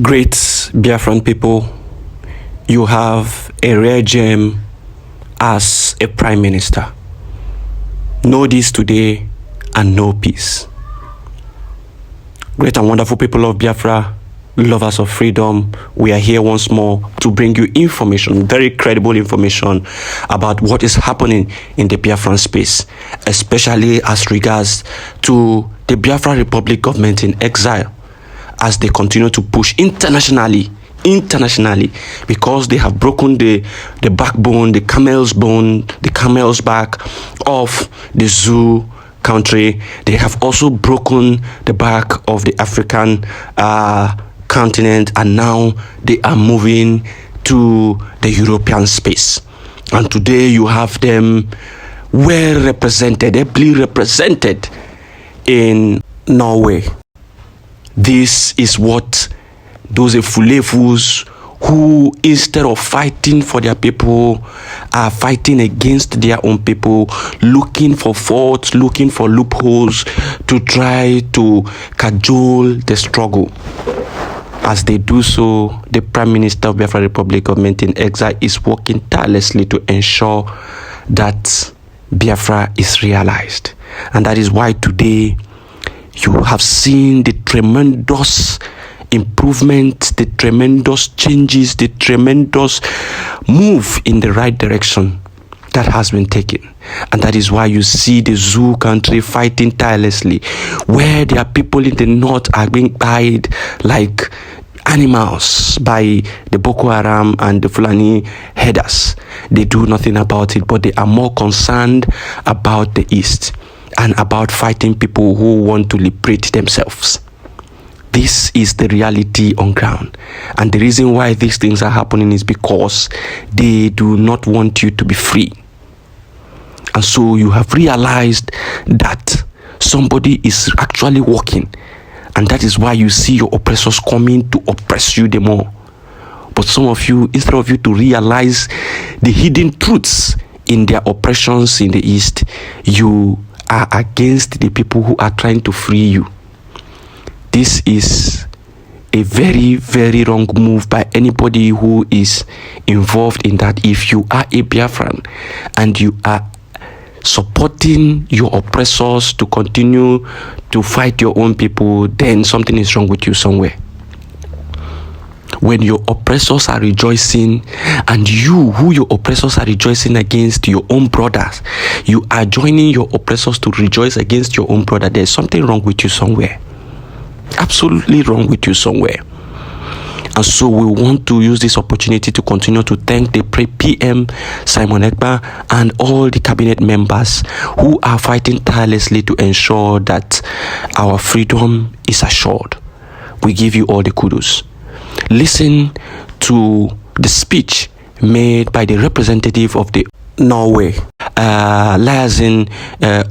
Great Biafran people, you have a rare gem as a prime minister. Know this today and know peace. Great and wonderful people of Biafra, lovers of freedom, we are here once more to bring you information, very credible information about what is happening in the Biafran space, especially as regards to the Biafra Republic government in exile, as they continue to push internationally, because they have broken the backbone, the camel's back of the zoo country. They have also broken the back of the African continent, and now they are moving to the European space. And today you have them well represented, ably represented in Norway. This is what those Efulefus who, instead of fighting for their people, are fighting against their own people, looking for faults, looking for loopholes to try to cajole the struggle. As they do so, the Prime Minister of Biafra Republic government in exile is working tirelessly to ensure that Biafra is realized. And that is why today you have seen the tremendous improvement, the tremendous changes, the tremendous move in the right direction that has been taken. And that is why you see the zoo country fighting tirelessly, where their people in the north are being eyed like animals by the Boko Haram and the Fulani headers. They do nothing about it, but they are more concerned about the east and about fighting people who want to liberate themselves. This is the reality on ground. And the reason why these things are happening is because they do not want you to be free. And so you have realized that somebody is actually working. And that is why you see your oppressors coming to oppress you the more. But some of you, instead of you to realize the hidden truths in their oppressions in the east, you are against the people who are trying to free you. This is a very, very wrong move by anybody who is involved in that. If you are a Biafran and you are supporting your oppressors to continue to fight your own people, then something is wrong with you somewhere. When your oppressors are rejoicing, and you, who your oppressors are rejoicing against your own brothers, you are joining your oppressors to rejoice against your own brother, there's something wrong with you somewhere. Absolutely wrong with you somewhere. And so we want to use this opportunity to continue to thank the PM Simon Ekpa and all the cabinet members who are fighting tirelessly to ensure that our freedom is assured. We give you all the kudos. Listen to the speech made by the representative of the Norway liaison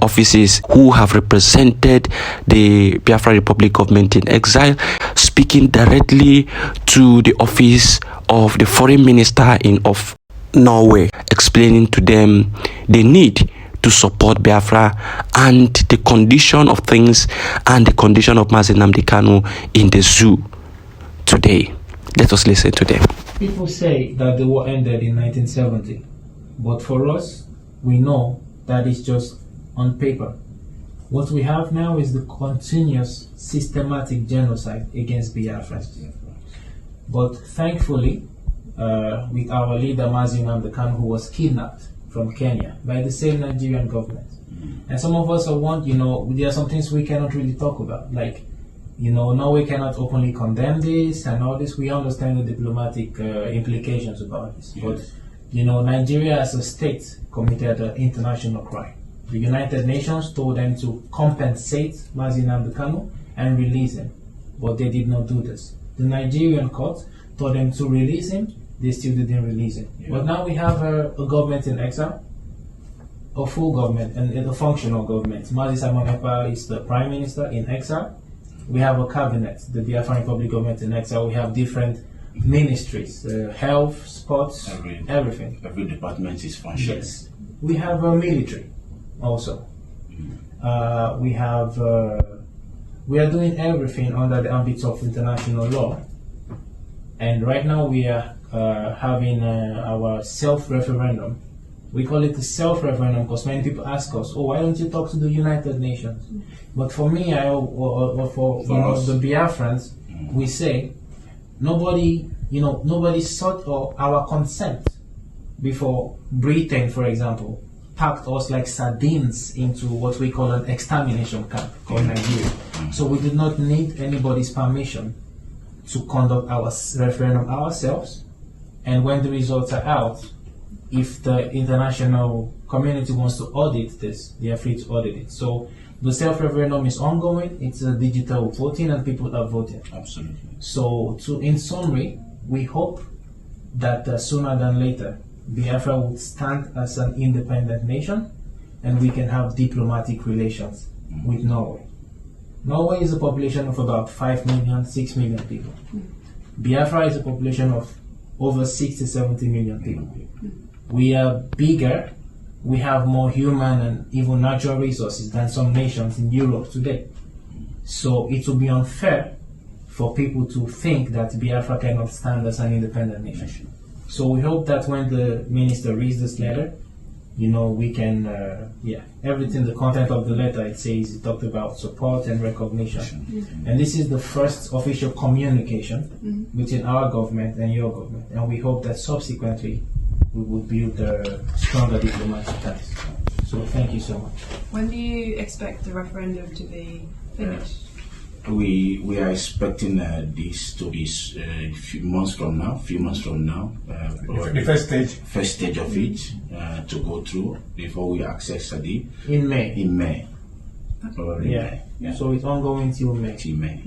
offices who have represented the Biafra Republic government in exile, speaking directly to the office of the foreign minister of Norway, explaining to them the need to support Biafra and the condition of things and the condition of Mazi Nnamdi Kanu in the zoo today. Let us listen to them. People say that the war ended in 1970, but for us, we know that is just on paper. What we have now is the continuous systematic genocide against Biafra. But thankfully, with our leader Mazi Nnamdi Kanu, who was kidnapped from Kenya by the same Nigerian government. And some of us are there are some things we cannot really talk about, like, Norway cannot openly condemn this and all this. We understand the diplomatic implications about this. Yes. But, Nigeria as a state committed an international crime. The United Nations told them to compensate Mazi Nnamdi Kanu and release him. But they did not do this. The Nigerian court told them to release him. They still didn't release him. Yeah. But now we have a government in exile, a full government, and a functional government. Mazi Simon Ekpa is the prime minister in exile. We have a cabinet, the Biafra Republic government in exile. We have different ministries, health, sports, everything. Every department is functioning. Yes. We have a military also. We are doing everything under the ambit of international law. And right now we are having our self-referendum. We call it the self-referendum because many people ask us, "Oh, why don't you talk to the United Nations?" But for me, for the Biafrans, we say nobody sought our consent before Britain, for example, packed us like sardines into what we call an extermination camp called Nigeria. So we did not need anybody's permission to conduct our referendum ourselves. And when the results are out, if the international community wants to audit this, they are free to audit it. So the self-referendum is ongoing. It's a digital voting and people are voting. Absolutely. So in summary, we hope that sooner than later, Biafra would stand as an independent nation and we can have diplomatic relations with Norway. Norway is a population of about 5 million, 6 million people. Biafra is a population of over 60, 70 million people. We are bigger, we have more human and even natural resources than some nations in Europe today. So it would be unfair for people to think that Biafra cannot stand as an independent nation. So we hope that when the minister reads this letter, we can, everything, the content of the letter, it says, it talked about support and recognition. And this is the first official communication between our government and your government. And we hope that subsequently we will build stronger diplomatic ties. So thank you so much. When do you expect the referendum to be finished? We are expecting this to be a few months from now. The first stage of it to go through before we access the in May. In May. Probably Yeah. May. Yeah. So it's ongoing till May. Till May.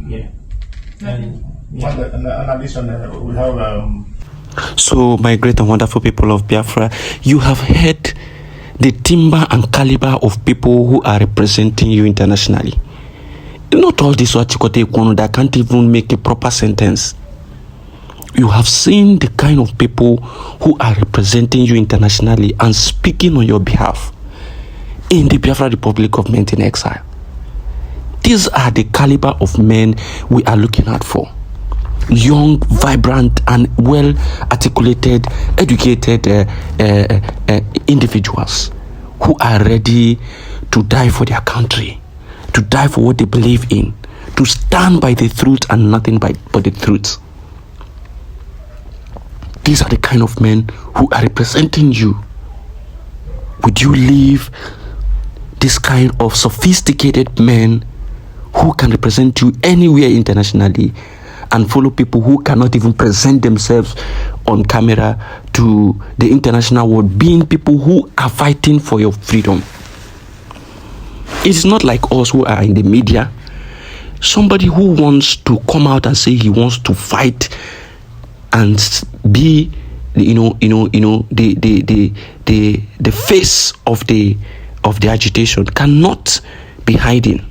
Yeah. And In addition, we have So, my great and wonderful people of Biafra, you have heard the timber and caliber of people who are representing you internationally. Not all this Wachikote Ikono that can't even make a proper sentence. You have seen the kind of people who are representing you internationally and speaking on your behalf in the Biafra Republic government in exile. These are the caliber of men we are looking out for. Young, vibrant, and well-articulated, educated individuals who are ready to die for their country, to die for what they believe in, to stand by the truth and nothing but the truth. These are the kind of men who are representing you. Would you leave this kind of sophisticated men who can represent you anywhere internationally and follow people who cannot even present themselves on camera to the international world, being people who are fighting for your freedom? It's not like us who are in the media. Somebody who wants to come out and say he wants to fight and be, the face of the agitation cannot be hiding.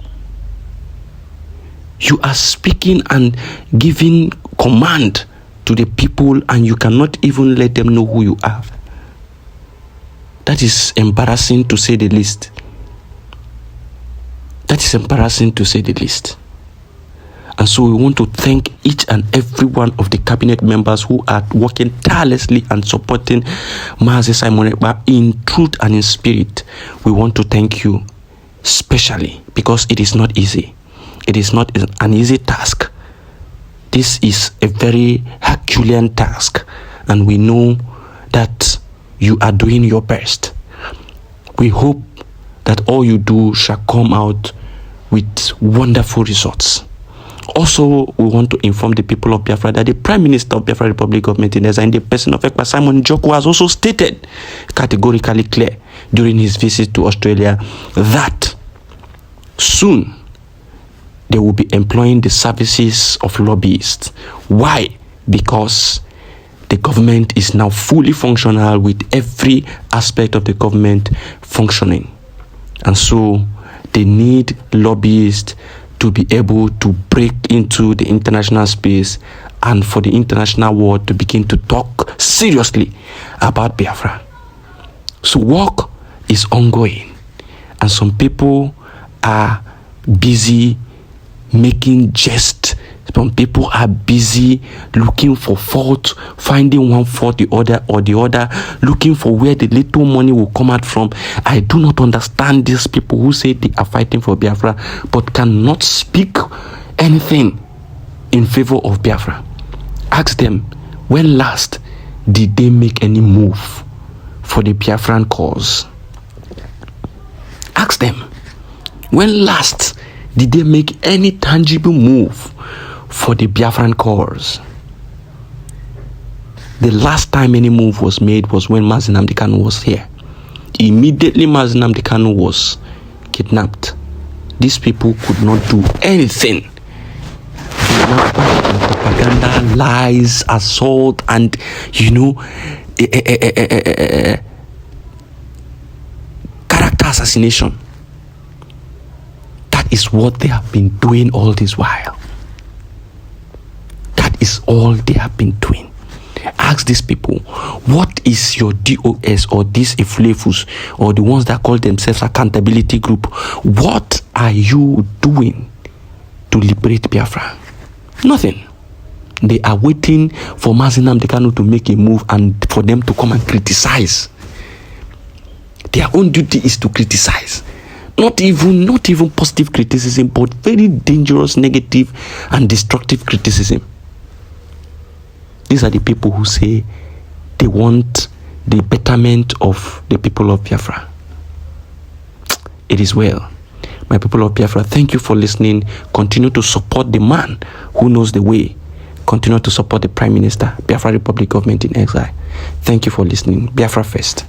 You are speaking and giving command to the people, and you cannot even let them know who you are. That is embarrassing to say the least. That is embarrassing to say the least. And so we want to thank each and every one of the cabinet members who are working tirelessly and supporting Mazi Simon Ekpa in truth and in spirit. We want to thank you specially because it is not easy. It is not an easy task. This is a very Herculean task, and we know that you are doing your best. We hope that all you do shall come out with wonderful results. Also, we want to inform the people of Biafra that the Prime Minister of Biafra Republic government in exile, in the person of Ekpa Simon Joko, has also stated categorically clear during his visit to Australia that soon they will be employing the services of lobbyists. Why? Because the government is now fully functional with every aspect of the government functioning. And so they need lobbyists to be able to break into the international space and for the international world to begin to talk seriously about Biafra. So work is ongoing, and some people are busy making just Some people are busy looking for fault, finding one fault the other, looking for where the little money will come out from. I do not understand these people who say they are fighting for Biafra but cannot speak anything in favor of Biafra. Ask them, when last did they make any move for the Biafran cause? Ask them, when last did they make any tangible move for the Biafran cause? The last time any move was made was when Mazi Nnamdi Kanu was here. Immediately Mazi Nnamdi Kanu was kidnapped. These people could not do anything. Propaganda, lies, assault, and character assassination. That is what they have been doing all this while. That is all they have been doing. Ask these people, what is your DOS or these Iflefus or the ones that call themselves accountability group? What are you doing to liberate Biafra? Nothing. They are waiting for Mazi Nnamdi Kanu to make a move and for them to come and criticize. Their own duty is to criticize. Not even positive criticism, but very dangerous, negative, and destructive criticism. These are the people who say they want the betterment of the people of Biafra. It is well. My people of Biafra, thank you for listening. Continue to support the man who knows the way. Continue to support the Prime Minister, Biafra Republic Government in Exile. Thank you for listening. Biafra first.